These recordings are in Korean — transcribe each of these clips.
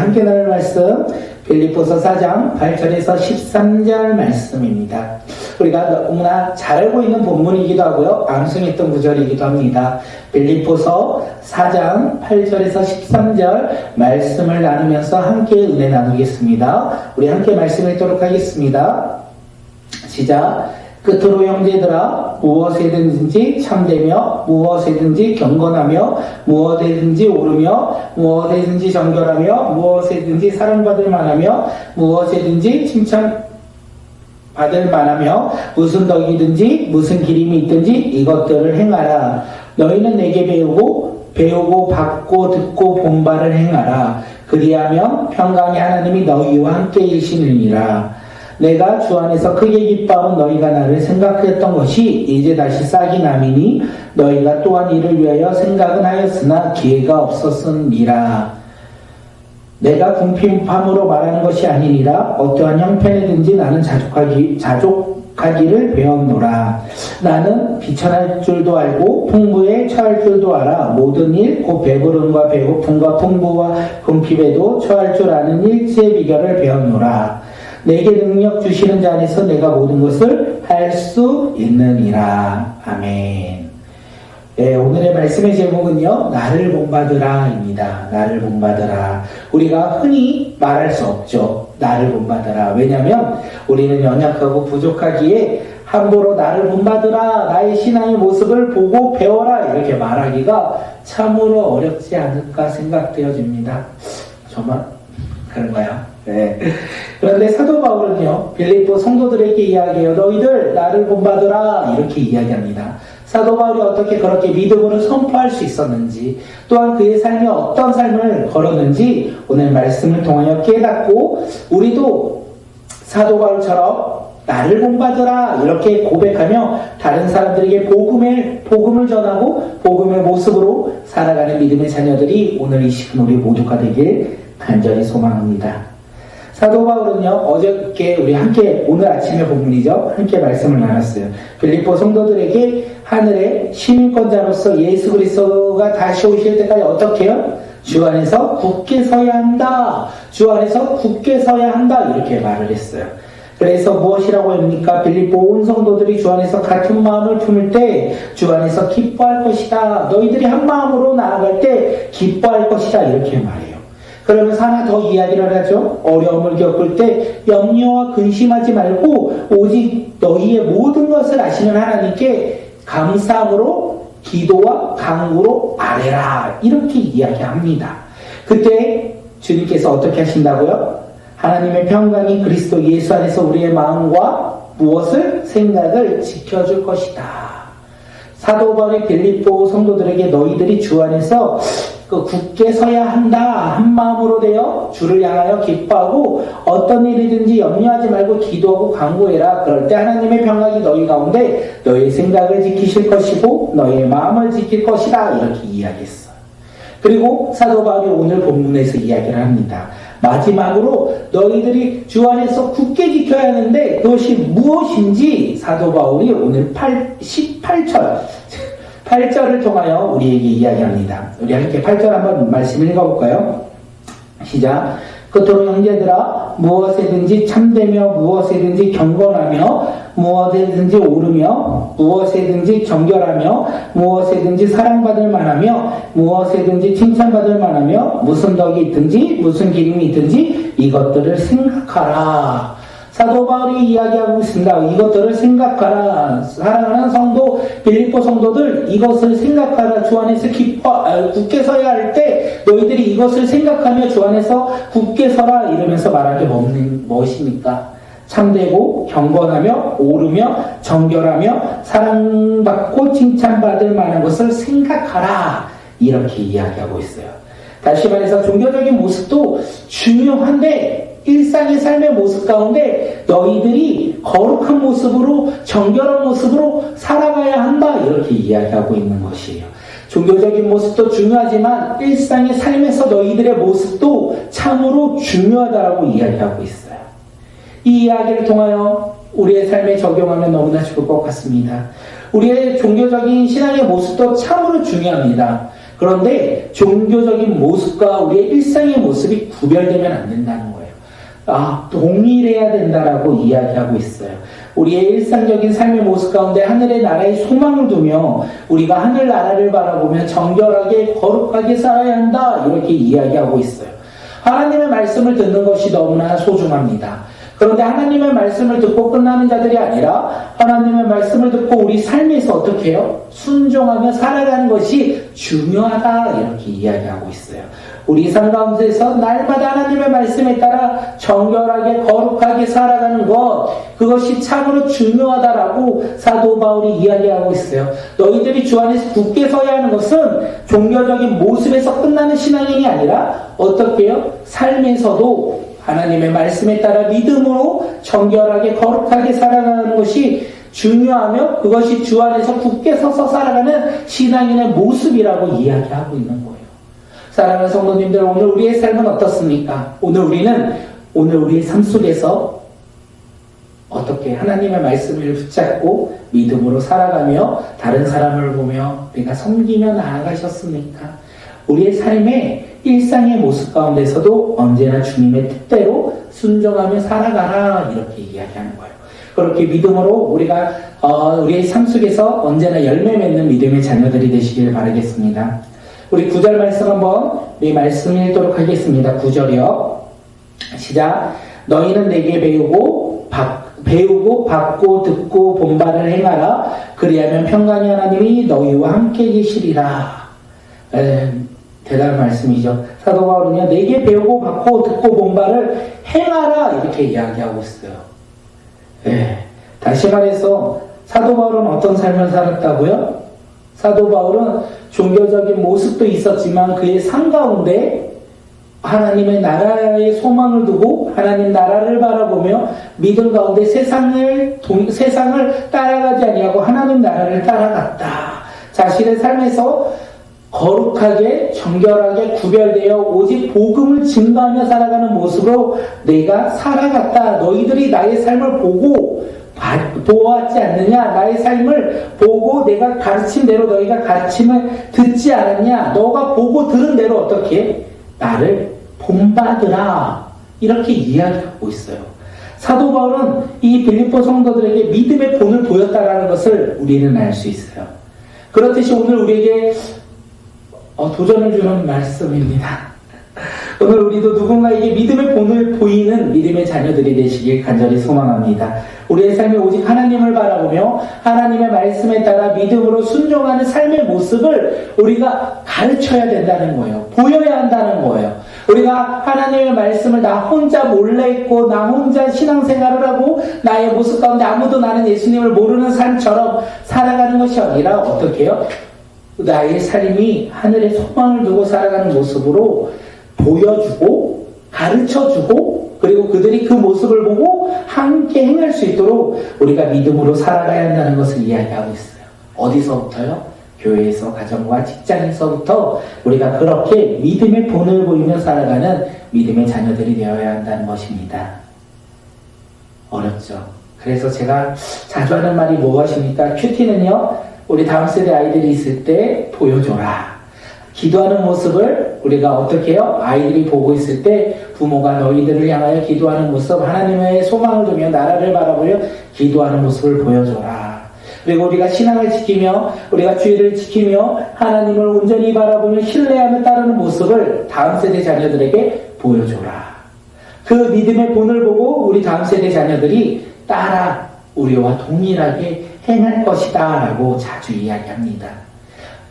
함께 나눌 말씀 빌립보서 4장 8절에서 13절 말씀입니다. 우리가 너무나 잘 알고 있는 본문이기도 하고요, 암송했던 구절이기도 합니다. 빌립보서 4장 8절에서 13절 말씀을 나누면서 함께 은혜 나누겠습니다. 우리 함께 말씀 읽도록 하겠습니다. 시작. 끝으로 형제들아, 무엇이든지 참되며 무엇이든지 경건하며 무엇이든지 옳으며 무엇이든지 정결하며 무엇이든지 사랑받을 만하며 무엇이든지 칭찬받을 만하며 무슨 덕이든지 무슨 기림이 있든지 이것들을 행하라. 너희는 내게 배우고 받고 듣고 본 바를 행하라. 그리하면 평강의 하나님이 너희와 함께 계시느니라. 내가 주 안에서 크게 기뻐하는 너희가 나를 생각했던 것이 이제 다시 싹이 나미니 너희가 또한 이를 위하여 생각은 하였으나 기회가 없었으니라. 내가 궁핍함으로 말하는 것이 아니니라. 어떠한 형편이든지 나는 자족하기를 배웠노라. 나는 비천할 줄도 알고 풍부에 처할 줄도 알아. 모든 일 곧 배부름과 배고픔과 풍부와 궁핍에도 처할 줄 아는 일체의 비결을 배웠노라. 내게 능력 주시는 자 안에서 내가 모든 것을 할 수 있느니라. 아멘. 네, 오늘의 말씀의 제목은요, 나를 본받으라 입니다. 나를 본받으라. 우리가 흔히 말할 수 없죠. 나를 본받으라. 왜냐하면 우리는 연약하고 부족하기에 함부로 나를 본받으라, 나의 신앙의 모습을 보고 배워라 이렇게 말하기가 참으로 어렵지 않을까 생각되어집니다. 정말 그런가요? 네. 그런데 사도 바울은요, 빌립보 성도들에게 이야기해요. 너희들 나를 본받으라 이렇게 이야기합니다. 사도 바울이 어떻게 그렇게 믿음으로 선포할 수 있었는지, 또한 그의 삶이 어떤 삶을 걸었는지 오늘 말씀을 통하여 깨닫고 우리도 사도 바울처럼 나를 본받으라 이렇게 고백하며 다른 사람들에게 복음을 전하고 복음의 모습으로 살아가는 믿음의 자녀들이 오늘 이 시간 우리 모두가 되길 간절히 소망합니다. 사도 바울은요, 어저께 우리 함께 오늘 아침의 본문이죠, 함께 말씀을 나눴어요. 빌립보 성도들에게 하늘의 시민권자로서 예수 그리스도가 다시 오실 때까지 어떻게 해요? 주 안에서 굳게 서야 한다. 주 안에서 굳게 서야 한다. 이렇게 말을 했어요. 그래서 무엇이라고 합니까? 빌립보 온 성도들이 주 안에서 같은 마음을 품을 때 주 안에서 기뻐할 것이다. 너희들이 한 마음으로 나아갈 때 기뻐할 것이다. 이렇게 말해요. 그러면서 하나 더 이야기를 하죠. 어려움을 겪을 때 염려와 근심하지 말고 오직 너희의 모든 것을 아시는 하나님께 감사함으로 기도와 간구로 아뢰라. 이렇게 이야기합니다. 그때 주님께서 어떻게 하신다고요? 하나님의 평강이 그리스도 예수 안에서 우리의 마음과 무엇을? 생각을 지켜줄 것이다. 사도 바울이 빌립보 성도들에게 너희들이 주 안에서 굳게 서야 한다. 한 마음으로 되어 주를 향하여 기뻐하고 어떤 일이든지 염려하지 말고 기도하고 간구해라. 그럴 때 하나님의 평강이 너희 가운데 너희의 생각을 지키실 것이고 너희의 마음을 지킬 것이다. 이렇게 이야기했어요. 그리고 사도 바울이 오늘 본문에서 이야기를 합니다. 마지막으로 너희들이 주 안에서 굳게 지켜야 하는데 그것이 무엇인지 사도 바울이 오늘 8절을 통하여 우리에게 이야기합니다. 우리 함께 8절 한번 말씀 읽어볼까요? 시작. 끝으로 형제들아, 무엇이든지 참되며 무엇이든지 경건하며 무엇이든지 옳으며 무엇이든지 정결하며 무엇이든지 사랑받을 만하며 무엇이든지 칭찬받을 만하며 무슨 덕이 있든지 무슨 기림이 있든지 이것들을 생각하라. 사도 바울이 이야기하고 있습니다. 이것들을 생각하라. 사랑하는 성도, 빌립보 성도들, 이것을 생각하라. 주 안에서 굳게 서야 할 때 너희들이 이것을 생각하며 주 안에서 굳게 서라. 이러면서 말한 게 무엇입니까? 참되고 경건하며 옳으며 정결하며 사랑받고 칭찬받을 만한 것을 생각하라. 이렇게 이야기하고 있어요. 다시 말해서 종교적인 모습도 중요한데 일상의 삶의 모습 가운데 너희들이 거룩한 모습으로 정결한 모습으로 살아가야 한다. 이렇게 이야기하고 있는 것이에요. 종교적인 모습도 중요하지만 일상의 삶에서 너희들의 모습도 참으로 중요하다고 이야기하고 있어요. 이 이야기를 통하여 우리의 삶에 적용하면 너무나 좋을 것 같습니다. 우리의 종교적인 신앙의 모습도 참으로 중요합니다. 그런데 종교적인 모습과 우리의 일상의 모습이 구별되면 안 된다는 거예요. 동일해야 된다라고 이야기하고 있어요. 우리의 일상적인 삶의 모습 가운데 하늘의 나라에 소망을 두며 우리가 하늘나라를 바라보며 정결하게 거룩하게 살아야 한다, 이렇게 이야기하고 있어요. 하나님의 말씀을 듣는 것이 너무나 소중합니다. 그런데 하나님의 말씀을 듣고 끝나는 자들이 아니라 하나님의 말씀을 듣고 우리 삶에서 어떻게 해요? 순종하며 살아가는 것이 중요하다, 이렇게 이야기하고 있어요. 우리 삶 가운데서 날마다 하나님의 말씀에 따라 정결하게 거룩하게 살아가는 것, 그것이 참으로 중요하다라고 사도 바울이 이야기하고 있어요. 너희들이 주 안에서 굳게 서야 하는 것은 종교적인 모습에서 끝나는 신앙인이 아니라 어떻게 해요? 삶에서도 하나님의 말씀에 따라 믿음으로 정결하게 거룩하게 살아가는 것이 중요하며 그것이 주 안에서 굳게 서서 살아가는 신앙인의 모습이라고 이야기하고 있는 거예요. 사랑하는 성도님들, 오늘 우리의 삶은 어떻습니까? 오늘 우리의 삶 속에서 어떻게 하나님의 말씀을 붙잡고 믿음으로 살아가며 다른 사람을 보며 내가 섬기며 나아가셨습니까? 우리의 삶의 일상의 모습 가운데서도 언제나 주님의 뜻대로 순종하며 살아가라, 이렇게 이야기하는 거예요. 그렇게 믿음으로 우리가 우리의 삶 속에서 언제나 열매 맺는 믿음의 자녀들이 되시길 바라겠습니다. 우리 9절 말씀 한번 우리 말씀 읽도록 하겠습니다. 9절이요. 시작. 너희는 내게 배우고 받고 듣고 본바를 행하라. 그리하면 평강의 하나님이 너희와 함께 계시리라. 대단한 말씀이죠. 사도 바울은요, 내게 배우고 받고 듣고 본바를 행하라, 이렇게 이야기하고 있어요. 다시 말해서 사도 바울은 어떤 삶을 살았다고요? 사도 바울은 종교적인 모습도 있었지만 그의 삶 가운데 하나님의 나라의 소망을 두고 하나님 나라를 바라보며 믿음 가운데 세상을 따라가지 아니하고 하나님 나라를 따라갔다. 자신의 삶에서 거룩하게 정결하게 구별되어 오직 복음을 증거하며 살아가는 모습으로 내가 살아갔다. 너희들이 나의 삶을 보고 보았지 않느냐? 나의 삶을 보고 내가 가르친 대로 너희가 가르침을 듣지 않았냐? 너가 보고 들은 대로 어떻게? 나를 본받으라. 이렇게 이야기하고 있어요. 사도 바울은 이 빌립보 성도들에게 믿음의 본을 보였다라는 것을 우리는 알 수 있어요. 그렇듯이 오늘 우리에게 도전을 주는 말씀입니다. 오늘 우리도 누군가에게 믿음의 본을 보이는 믿음의 자녀들이 되시길 간절히 소망합니다. 우리의 삶에 오직 하나님을 바라보며 하나님의 말씀에 따라 믿음으로 순종하는 삶의 모습을 우리가 가르쳐야 된다는 거예요. 보여야 한다는 거예요. 우리가 하나님의 말씀을 나 혼자 몰래 읽고 나 혼자 신앙생활을 하고 나의 모습 가운데 아무도 나는 예수님을 모르는 삶처럼 살아가는 것이 아니라 어떻게 해요? 나의 삶이 하늘의 소망을 두고 살아가는 모습으로 보여주고 가르쳐주고 그리고 그들이 그 모습을 보고 함께 행할 수 있도록 우리가 믿음으로 살아가야 한다는 것을 이야기하고 있어요. 어디서부터요? 교회에서, 가정과 직장에서부터 우리가 그렇게 믿음의 본을 보이며 살아가는 믿음의 자녀들이 되어야 한다는 것입니다. 어렵죠. 그래서 제가 자주 하는 말이 무엇입니까? 큐티는요, 우리 다음 세대 아이들이 있을 때 보여줘라. 기도하는 모습을 우리가 어떻게 해요? 아이들이 보고 있을 때 부모가 너희들을 향하여 기도하는 모습, 하나님의 소망을 두며 나라를 바라보며 기도하는 모습을 보여줘라. 그리고 우리가 신앙을 지키며 우리가 주의를 지키며 하나님을 온전히 바라보며 신뢰하며 따르는 모습을 다음 세대 자녀들에게 보여줘라. 그 믿음의 본을 보고 우리 다음 세대 자녀들이 따라 우리와 동일하게 행할 것이다 라고 자주 이야기합니다.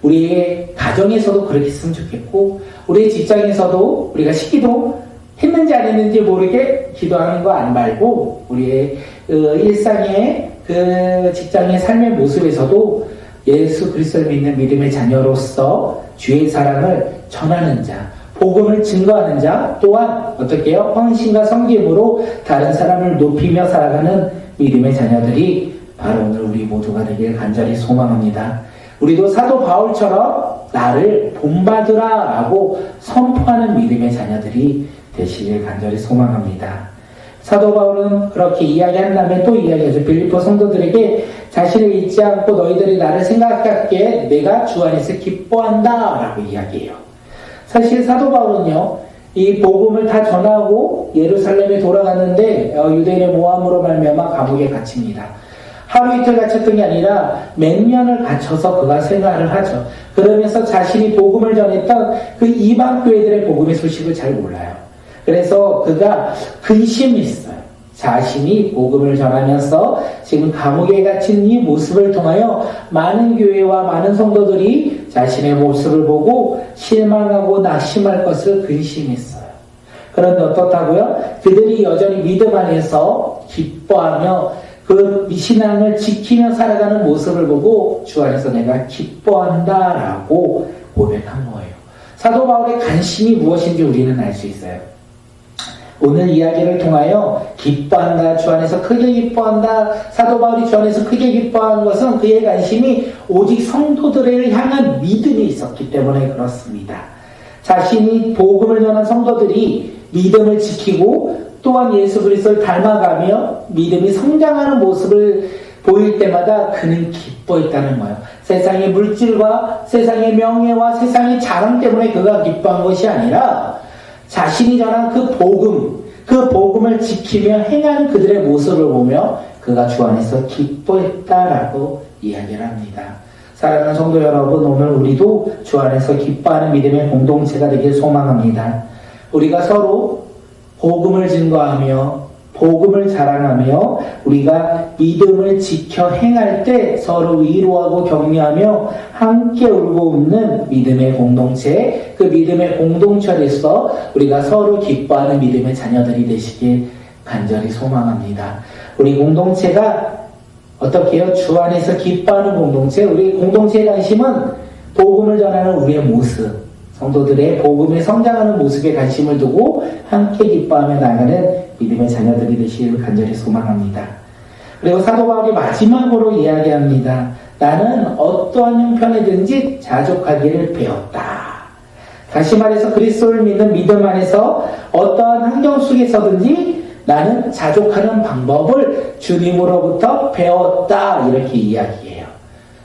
우리의 가정에서도 그렇게 했으면 좋겠고 우리의 직장에서도 우리가 시기도 했는지 안 했는지 모르게 기도하는 거 안 말고 우리의 일상의 그 직장의 삶의 모습에서도 예수 그리스도를 믿는 믿음의 자녀로서 주의 사랑을 전하는 자, 복음을 증거하는 자, 또한 어떻게 해요? 헌신과 섬김으로 다른 사람을 높이며 살아가는 믿음의 자녀들이 바로 오늘 우리 모두가 되길 간절히 소망합니다. 우리도 사도 바울처럼 나를 본받으라 라고 선포하는 믿음의 자녀들이 되시길 간절히 소망합니다. 사도 바울은 그렇게 이야기한 다음에 또 이야기하죠. 빌립보 성도들에게 자신을 잊지 않고 너희들이 나를 생각하기에 내가 주 안에서 기뻐한다 라고 이야기해요. 사실 사도 바울은요, 이 복음을 다 전하고 예루살렘에 돌아갔는데 유대인의 모함으로 말미암아 감옥에 갇힙니다. 하루 이틀 갇혔던 게 아니라 몇 년을 갇혀서 그가 생활을 하죠. 그러면서 자신이 복음을 전했던 그 이방 교회들의 복음의 소식을 잘 몰라요. 그래서 그가 근심이 있어요. 자신이 복음을 전하면서 지금 감옥에 갇힌 이 모습을 통하여 많은 교회와 많은 성도들이 자신의 모습을 보고 실망하고 낙심할 것을 근심했어요. 그런데 어떻다고요? 그들이 여전히 믿음 안에서 기뻐하며 그 신앙을 지키며 살아가는 모습을 보고 주 안에서 내가 기뻐한다라고 고백한 거예요. 사도 바울의 관심이 무엇인지 우리는 알 수 있어요. 오늘 이야기를 통하여 기뻐한다, 주 안에서 크게 기뻐한다, 사도 바울이 주 안에서 크게 기뻐한 것은 그의 관심이 오직 성도들을 향한 믿음이 있었기 때문에 그렇습니다. 자신이 복음을 전한 성도들이 믿음을 지키고 또한 예수 그리스도를 닮아가며 믿음이 성장하는 모습을 보일 때마다 그는 기뻐했다는 거예요. 세상의 물질과 세상의 명예와 세상의 자랑 때문에 그가 기뻐한 것이 아니라 자신이 전한 그 복음을 지키며 행하는 그들의 모습을 보며 그가 주 안에서 기뻐했다라고 이야기를 합니다. 사랑하는 성도 여러분, 오늘 우리도 주 안에서 기뻐하는 믿음의 공동체가 되길 소망합니다. 우리가 서로 복음을 증거하며 복음을 자랑하며 우리가 믿음을 지켜 행할 때 서로 위로하고 격려하며 함께 울고 웃는 믿음의 공동체, 그 믿음의 공동체에서 우리가 서로 기뻐하는 믿음의 자녀들이 되시길 간절히 소망합니다. 우리 공동체가 어떻게 해요? 주 안에서 기뻐하는 공동체, 우리 공동체의 관심은 복음을 전하는 우리의 모습, 성도들의 복음에 성장하는 모습에 관심을 두고 함께 기뻐하며 나가는 믿음의 자녀들이 되시길 간절히 소망합니다. 그리고 사도 바울이 마지막으로 이야기합니다. 나는 어떠한 형편이든지 자족하기를 배웠다. 다시 말해서 그리스도를 믿는 믿음 안에서 어떠한 환경 속에서든지 나는 자족하는 방법을 주님으로부터 배웠다. 이렇게 이야기해요.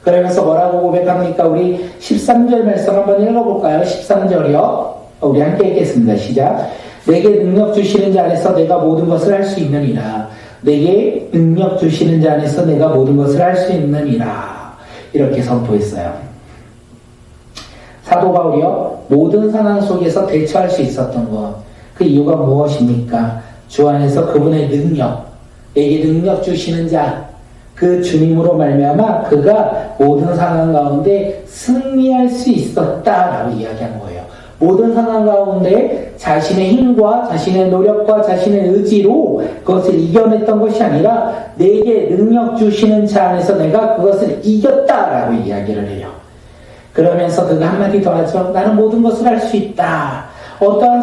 그러면서 뭐라고 고백합니까? 우리 13절 말씀 한번 읽어볼까요? 13절이요. 우리 함께 읽겠습니다. 시작. 내게 능력 주시는 자 안에서 내가 모든 것을 할 수 있느니라. 내게 능력 주시는 자 안에서 내가 모든 것을 할 수 있느니라. 이렇게 선포했어요. 사도 바울이요, 모든 상황 속에서 대처할 수 있었던 것, 그 이유가 무엇입니까? 주 안에서 그분의 능력, 내게 능력 주시는 자, 그 주님으로 말미암아 그가 모든 상황 가운데 승리할 수 있었다라고 이야기한 거예요. 모든 상황 가운데 자신의 힘과 자신의 노력과 자신의 의지로 그것을 이겨냈던 것이 아니라 내게 능력 주시는 자 안에서 내가 그것을 이겼다라고 이야기를 해요. 그러면서 그가 한마디 더 하죠. 나는 모든 것을 할 수 있다. 어떠한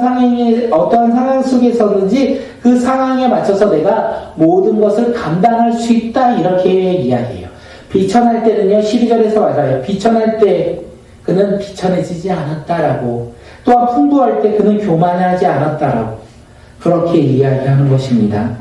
상황 속에서든지 그 상황에 맞춰서 내가 모든 것을 감당할 수 있다. 이렇게 이야기해요. 비천할 때는요, 12절에서 맞아요. 비천할 때 그는 비천해지지 않았다라고, 또한 풍부할 때 그는 교만하지 않았다라고 그렇게 이야기하는 것입니다.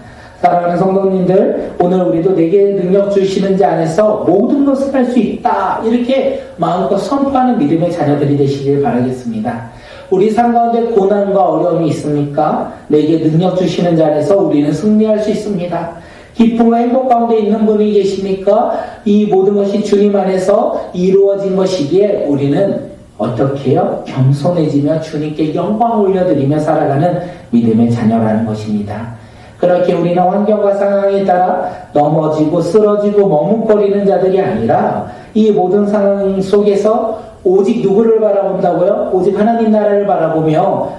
사랑하는 성도님들, 오늘 우리도 내게 능력 주시는 자 안에서 모든 것을 할 수 있다. 이렇게 마음껏 선포하는 믿음의 자녀들이 되시길 바라겠습니다. 우리 삶 가운데 고난과 어려움이 있습니까? 내게 능력 주시는 자 안에서 우리는 승리할 수 있습니다. 기쁨과 행복 가운데 있는 분이 계십니까? 이 모든 것이 주님 안에서 이루어진 것이기에 우리는 어떻게 해요? 겸손해지며 주님께 영광 올려드리며 살아가는 믿음의 자녀라는 것입니다. 그렇게 우리는 환경과 상황에 따라 넘어지고 쓰러지고 머뭇거리는 자들이 아니라 이 모든 상황 속에서 오직 누구를 바라본다고요? 오직 하나님 나라를 바라보며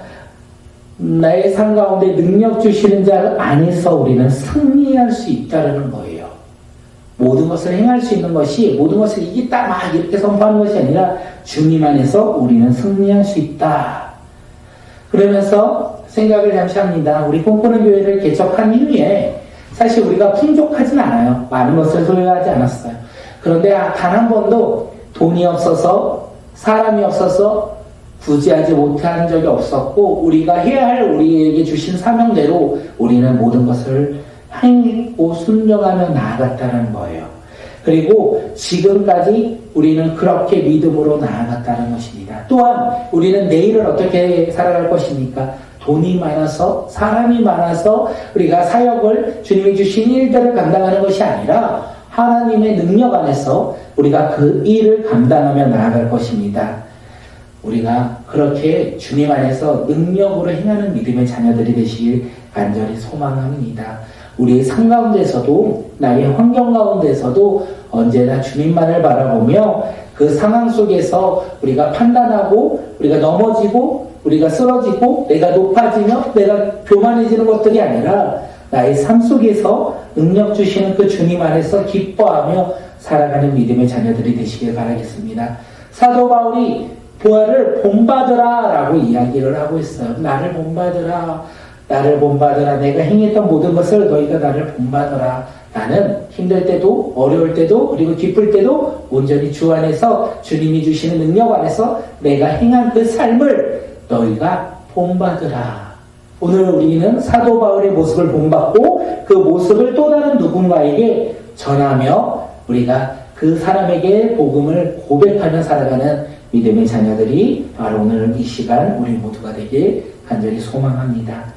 나의 삶 가운데 능력 주시는 자 안에서 우리는 승리할 수 있다는 거예요. 모든 것을 행할 수 있는 것이, 모든 것을 이기다 막 이렇게 선포하는 것이 아니라 주님 안에서 우리는 승리할 수 있다. 그러면서 생각을 잠시 합니다. 우리 꿈꾸는 교회를 개척한 이후에 사실 우리가 풍족하진 않아요. 많은 것을 소유하지 않았어요. 그런데 단 한 번도 돈이 없어서, 사람이 없어서, 구제하지 못한 적이 없었고 우리가 해야 할 우리에게 주신 사명대로 우리는 모든 것을 행했고 순종하며 나아갔다는 거예요. 그리고 지금까지 우리는 그렇게 믿음으로 나아갔다는 것입니다. 또한 우리는 내일을 어떻게 살아갈 것입니까? 돈이 많아서 사람이 많아서 우리가 사역을 주님이 주신 일들을 감당하는 것이 아니라 하나님의 능력 안에서 우리가 그 일을 감당하며 나아갈 것입니다. 우리가 그렇게 주님 안에서 능력으로 행하는 믿음의 자녀들이 되시길 간절히 소망합니다. 우리의 삶 가운데서도 나의 환경 가운데서도 언제나 주님만을 바라보며 그 상황 속에서 우리가 판단하고 우리가 넘어지고 우리가 쓰러지고 내가 높아지며 내가 교만해지는 것들이 아니라 나의 삶 속에서 능력 주시는 그 주님 안에서 기뻐하며 살아가는 믿음의 자녀들이 되시길 바라겠습니다. 사도 바울이 부활을 본받으라 라고 이야기를 하고 있어요. 나를 본받으라. 나를 본받으라. 내가 행했던 모든 것을 너희가 나를 본받으라. 나는 힘들 때도 어려울 때도 그리고 기쁠 때도 온전히 주 안에서 주님이 주시는 능력 안에서 내가 행한 그 삶을 너희가 본받으라. 오늘 우리는 사도 바울의 모습을 본받고 그 모습을 또 다른 누군가에게 전하며 우리가 그 사람에게 복음을 고백하며 살아가는 믿음의 자녀들이 바로 오늘 이 시간 우리 모두가 되길 간절히 소망합니다.